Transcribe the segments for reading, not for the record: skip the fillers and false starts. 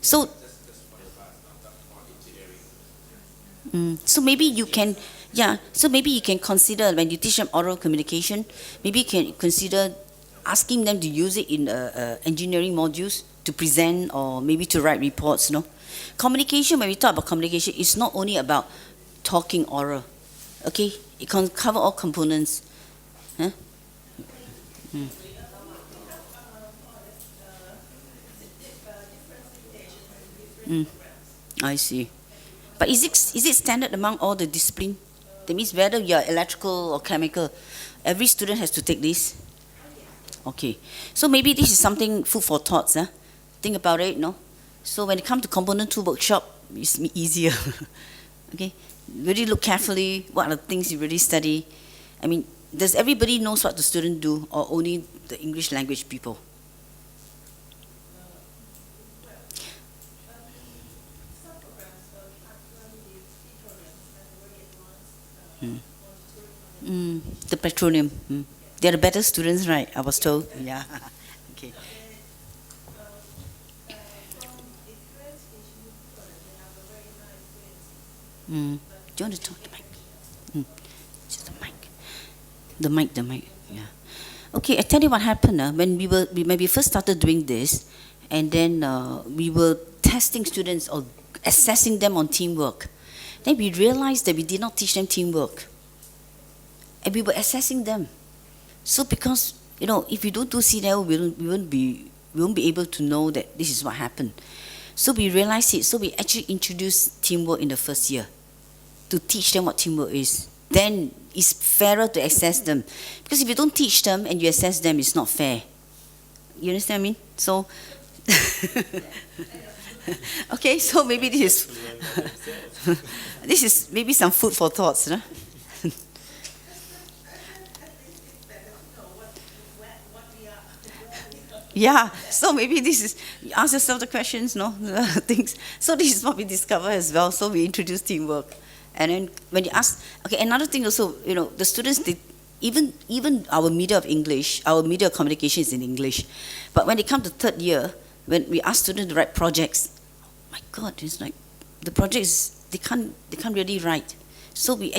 So, so maybe you can, yeah. So maybe you can consider when you teach them oral communication, maybe you can consider asking them to use it in engineering modules to present or maybe to write reports. No, communication. When we talk about communication, it's not only about talking oral. Okay, it can cover all components. Huh? Mm. Mm. I see. But is it standard among all the discipline? That means whether you are electrical or chemical, every student has to take this. Okay. So maybe this is something food for thoughts. Huh? Think about it, no? So when it comes to component 2 workshop, it's easier. Okay. Really look carefully. What are the things you really study? I mean, does everybody knows what the student do, or only the English language people? Mm. The petroleum. They're the better students, right? I was told. Yeah. Okay. Do you want to talk to Mike? Just the mic. The mic. Yeah. Okay. I tell you what happened. When we first started doing this, and then we were testing students or assessing them on teamwork. Then we realized that we did not teach them teamwork, and we were assessing them. So because if you don't do CDIO, we won't be able to know that this is what happened. So we realized it. So we actually introduced teamwork in the first year to teach them what teamwork is. Then it's fairer to assess them, because if you don't teach them and you assess them, it's not fair. You understand what I mean? So, okay. So maybe this is this is maybe some food for thoughts, no? Yeah, so maybe this is, you ask yourself the questions, no, the things. So this is what we discover as well. So we introduce teamwork, and then when you ask, okay, another thing also, the students, even our media of English, our media of communication is in English, but when they come to third year, when we ask students to write projects, my God, it's like the projects they can't really write. So we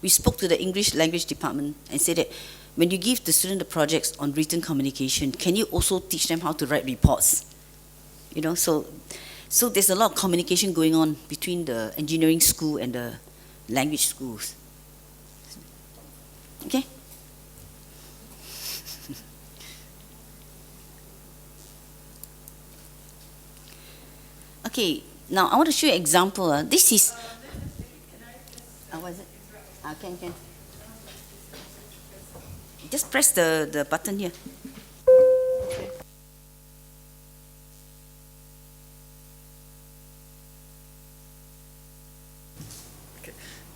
spoke to the English language department and said that, when you give the student the projects on written communication, can you also teach them how to write reports? So there's a lot of communication going on between the engineering school and the language schools. Okay? Okay, now I want to show you an example. This is, what is it? Can. Just press the button here. Okay.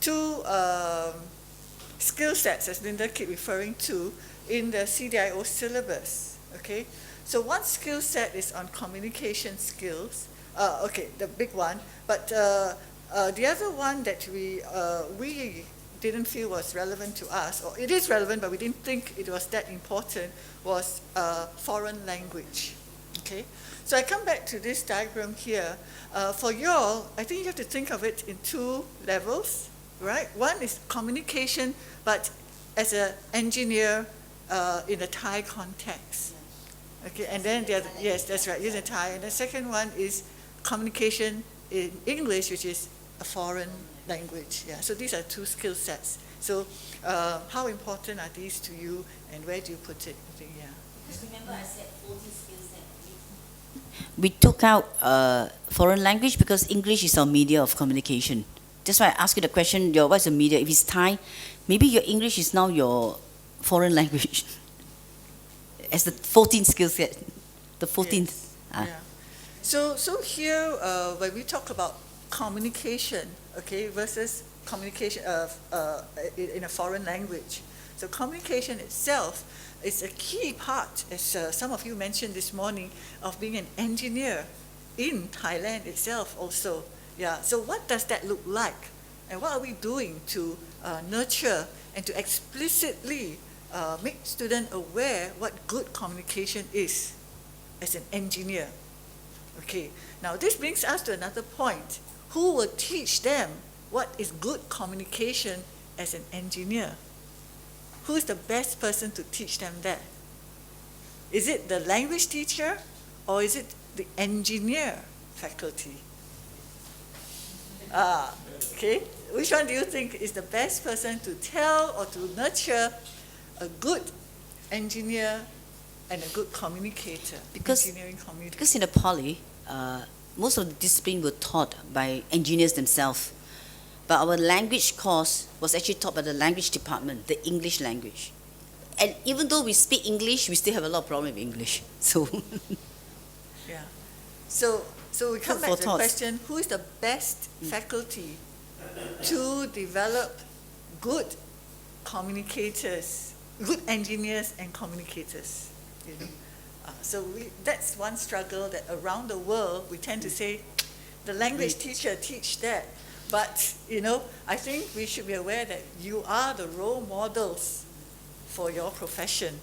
Two skill sets, as Linda keep referring to, in the CDIO syllabus. Okay, so one skill set is on communication skills. Okay, the big one. But the other one that we didn't feel was relevant to us, or it is relevant, but we didn't think it was that important, was foreign language. Okay, so I come back to this diagram here. For you all, I think you have to think of it in two levels, right? One is communication, but as an engineer in a Thai context. Okay, and then the other, yes, that's right, using Thai. And the second one is communication in English, which is a foreign language. Yeah, so these are two skill sets. So how important are these to you, and where do you put it? I think, yeah. Remember I said 14 skill sets. We took out foreign language because English is our media of communication. That's why I asked you the question, what's the media? If it's Thai, maybe your English is now your foreign language. As the 14th skill set. The 14th. Yes. Yeah. So here, when we talk about communication, okay, versus communication in a foreign language. So communication itself is a key part, as some of you mentioned this morning, of being an engineer in Thailand itself also. Yeah, so what does that look like? And what are we doing to nurture and to explicitly make students aware what good communication is as an engineer? Okay, now this brings us to another point. Who will teach them what is good communication as an engineer? Who is the best person to teach them that? Is it the language teacher or is it the engineer faculty? Okay. Which one do you think is the best person to tell or to nurture a good engineer and a good communicator? Engineering communicator. Because in the poly, most of the discipline were taught by engineers themselves. But our language course was actually taught by the language department, the English language. And even though we speak English, we still have a lot of problem with English. So, yeah. So we come back to the thoughts. question, who is the best faculty to develop good communicators, good engineers and communicators? You know? That's one struggle that around the world we tend to say, the language teacher teach that. But, I think we should be aware that you are the role models for your profession.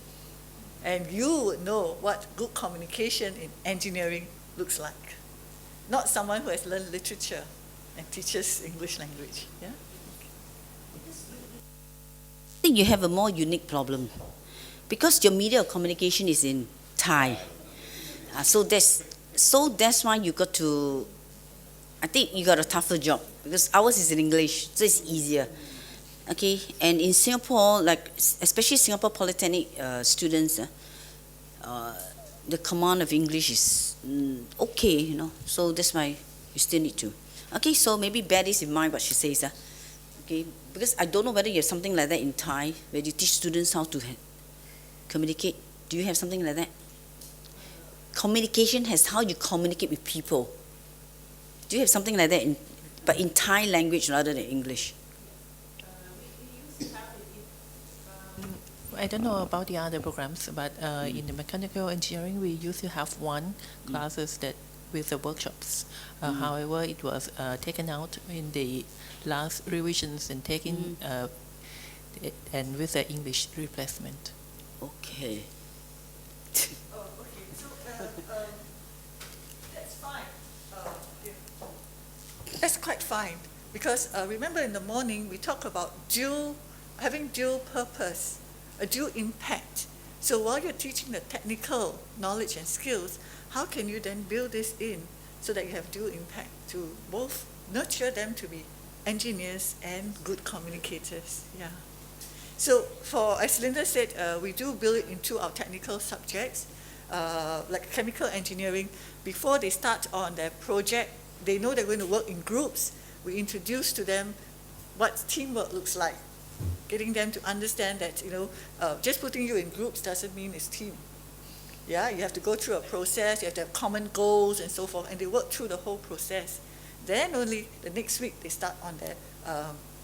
And you would know what good communication in engineering looks like. Not someone who has learned literature and teaches English language. Yeah? I think you have a more unique problem. Because your media of communication is in Thai. So that's why you got to, I think you got a tougher job. Because ours is in English, so it's easier. Okay, and in Singapore, like especially Singapore Polytechnic students, the command of English is okay, so that's why you still need to. Okay, so maybe bear this in mind what she says. Okay, because I don't know whether you have something like that in Thai, where you teach students how to communicate. Do you have something like that? Communication has how you communicate with people. Do you have something like that, but in Thai language rather than English? I don't know about the other programs, but in the mechanical engineering, we used to have one classes that with the workshops. However, it was taken out in the last revisions and taken and with the English replacement. Okay. Oh, okay. So that's fine. That's quite fine because remember in the morning we talk about having dual purpose, a dual impact. So while you're teaching the technical knowledge and skills, how can you then build this in so that you have dual impact to both nurture them to be engineers and good communicators? Yeah. So as Linda said, we do build it into our technical subjects, like chemical engineering. Before they start on their project, they know they're going to work in groups. We introduce to them what teamwork looks like, getting them to understand that, just putting you in groups doesn't mean it's team. Yeah, you have to go through a process, you have to have common goals and so forth, and they work through the whole process. Then only the next week they start on their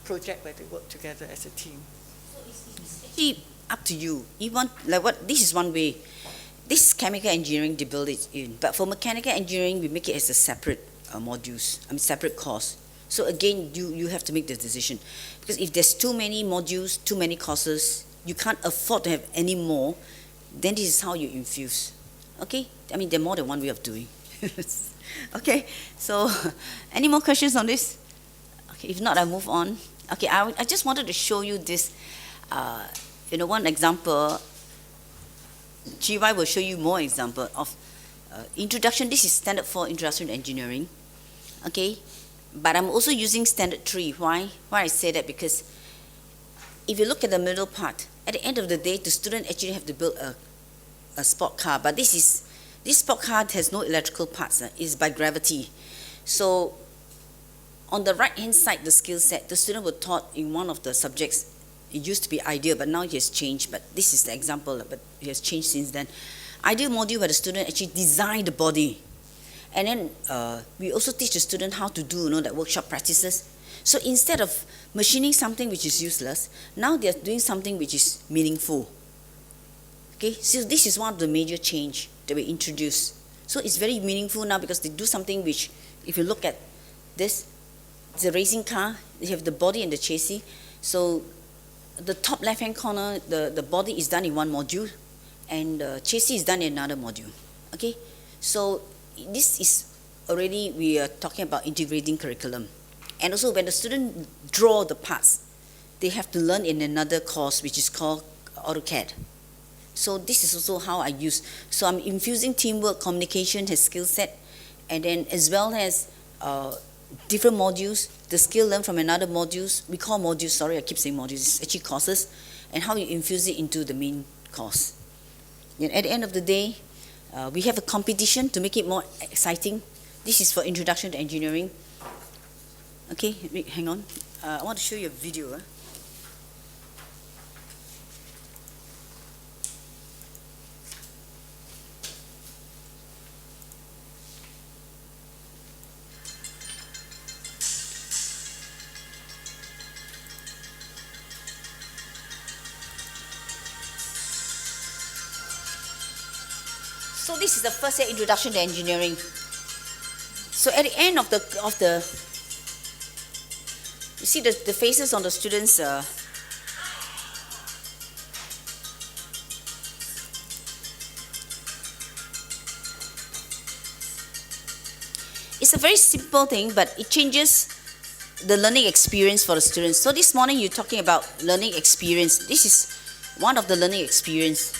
project where they work together as a team. It's actually up to you. This is one way. This is chemical engineering, they build it in. But for mechanical engineering, we make it as a separate separate course. So again, you have to make the decision. Because if there's too many modules, too many courses, you can't afford to have any more, then this is how you infuse. Okay? There are more than one way of doing. Okay, so any more questions on this? Okay, if not, I'll move on. Okay, I just wanted to show you this, one example. GY will show you more example of introduction. This is standard 4 introduction to engineering. Okay, but I'm also using standard 3. Why I say that? Because if you look at the middle part, at the end of the day, the student actually have to build a sport car. But this sport car has no electrical parts. It's by gravity. So on the right hand side, the skill set, the student was taught in one of the subjects. It used to be ideal, but now it has changed. But this is the example, but it has changed since then. Ideal module where the student actually design the body. And then we also teach the student how to do that workshop practices. So instead of machining something which is useless, now they are doing something which is meaningful. Okay, so this is one of the major change that we introduced. So it's very meaningful now because they do something which, if you look at this, it's a racing car. They have the body and the chassis. So the top left-hand corner, the body is done in one module, and the chassis is done in another module. Okay, so this is already we are talking about integrating curriculum. And also when the student draw the parts, they have to learn in another course which is called AutoCAD. So this is also how I use. So I'm infusing teamwork, communication, his skill set, and then as well as different modules, the skill learned from another modules, we call modules, sorry, I keep saying modules, it's actually courses, and how you infuse it into the main course. And at the end of the day, we have a competition to make it more exciting. This is for Introduction to Engineering. Okay, wait, hang on. I want to show you a video. So this is the first year Introduction to Engineering. So at the end of the you see the faces on the students. It's a very simple thing, but it changes the learning experience for the students. So this morning you're talking about learning experience. This is one of the learning experience.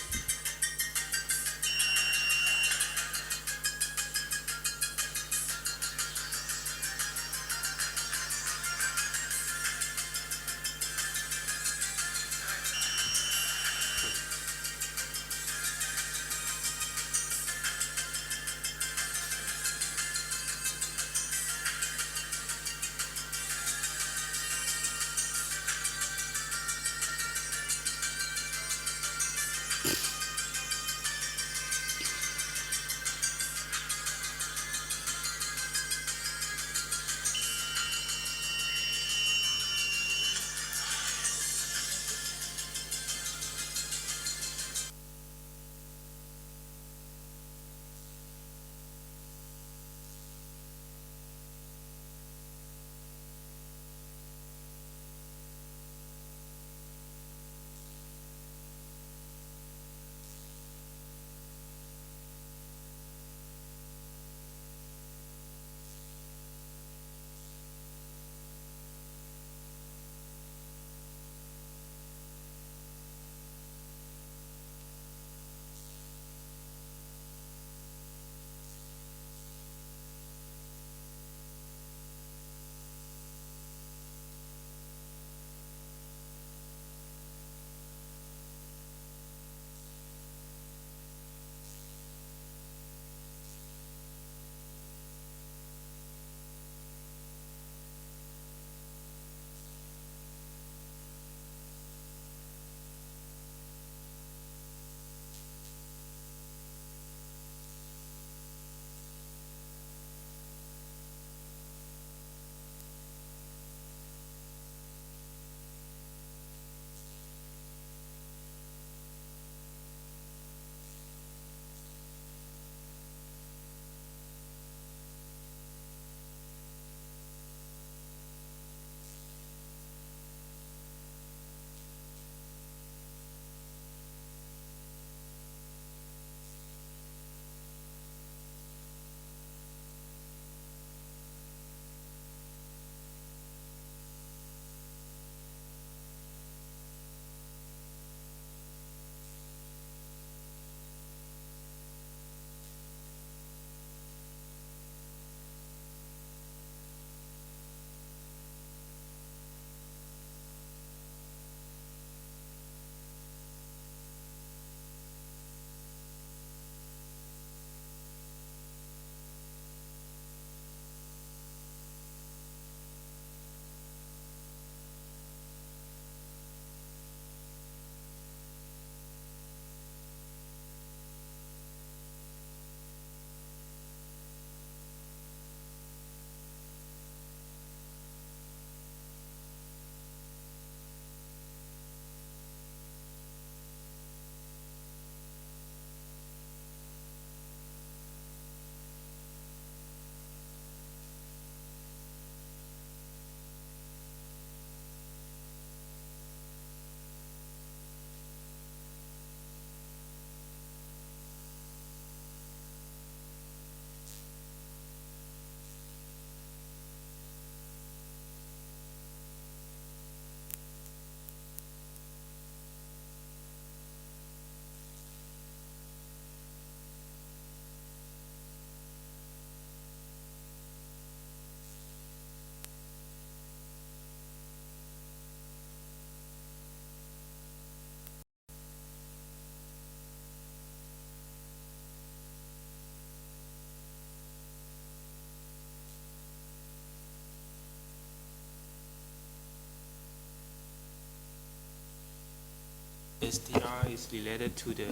SDR is related to the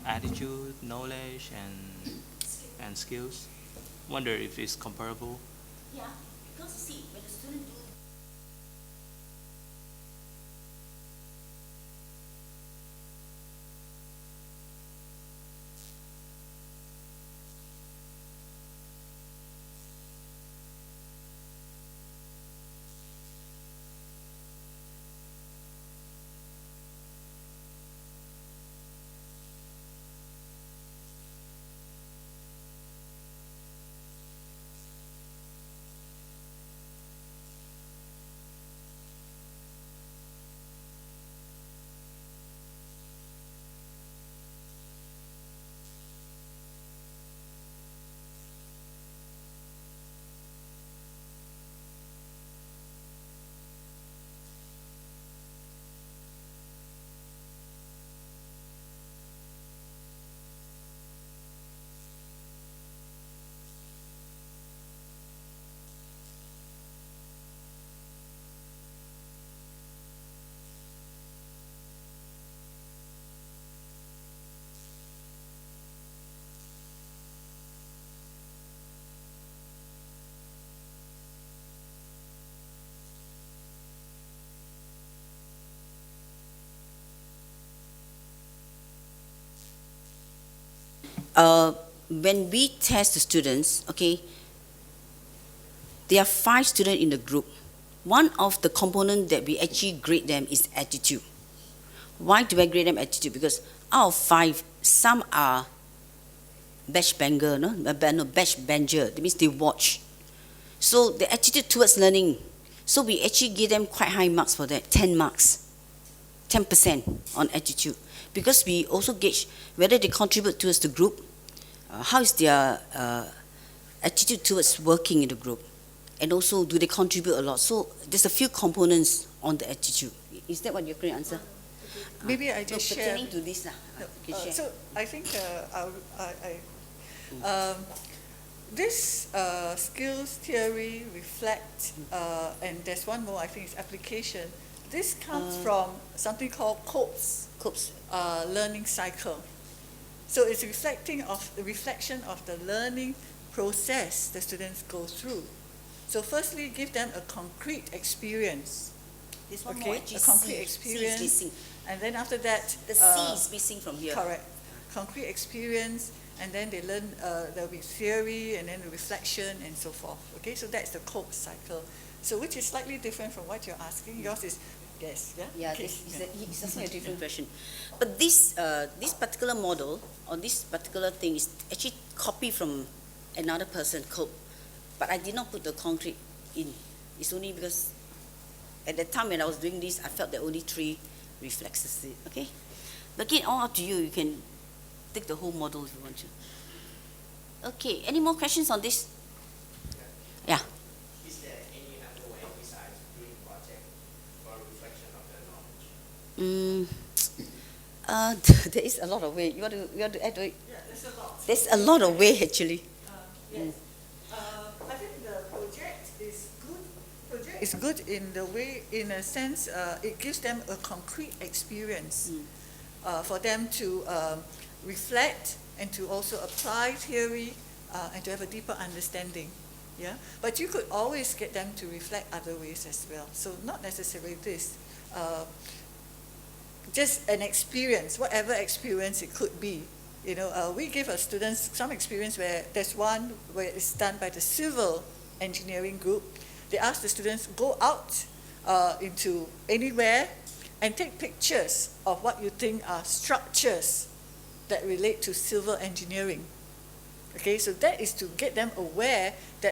attitude, knowledge, and skills. Wonder if it's comparable. Yeah, because you see, when the student do when we test the students, okay, there are 5 students in the group. One of the component that we actually grade them is attitude. Why do I grade them attitude? Because out of 5, some are batch banger, no, batch banger. That means they watch. So the attitude towards learning. So we actually give them quite high marks for that, 10 marks, 10% on attitude. Because we also gauge whether they contribute towards the group, how is their attitude towards working in the group, and also do they contribute a lot. So there's a few components on the attitude. Is that what your correct answer? Maybe I just share. Pertaining to this, you can share. So I think this skills theory reflect, and there's one more, I think it's application. This comes from something called Cope's learning cycle. So it's a reflection of the learning process the students go through. So firstly, give them a concrete experience. There's one more, Okay, actually, a concrete C. experience. C is missing. And then after that, The C is missing from here. correct, concrete experience, and then they learn, there'll be theory, and then the reflection, and so forth. Okay, so that's the Cope cycle. So which is slightly different from what you're asking. Yours is, yes, yeah? Yeah, Okay, it's asking a different question. But this particular model, or this particular thing, is actually copied from another person, Cope. But I did not put the concrete in. It's only because at the time when I was doing this, I felt that only 3 reflexes it. Okay? But again, all up to you. You can take the whole model if you want to. Okay, any more questions on this? Yeah. Is there any other way besides doing project for reflection of the knowledge? There is a lot of way. You want to add to it? Yeah, there's a lot. There's a lot of way actually. Yes. I think the project is good. Project is good in the way, in a sense, it gives them a concrete experience for them to reflect and to also apply theory and to have a deeper understanding. Yeah, but you could always get them to reflect other ways as well. So not necessarily this. Just an experience, whatever experience it could be. You know, we give our students some experience where there's one where it's done by the civil engineering group. They ask the students go out into anywhere and take pictures of what you think are structures that relate to civil engineering. Okay, so that is to get them aware that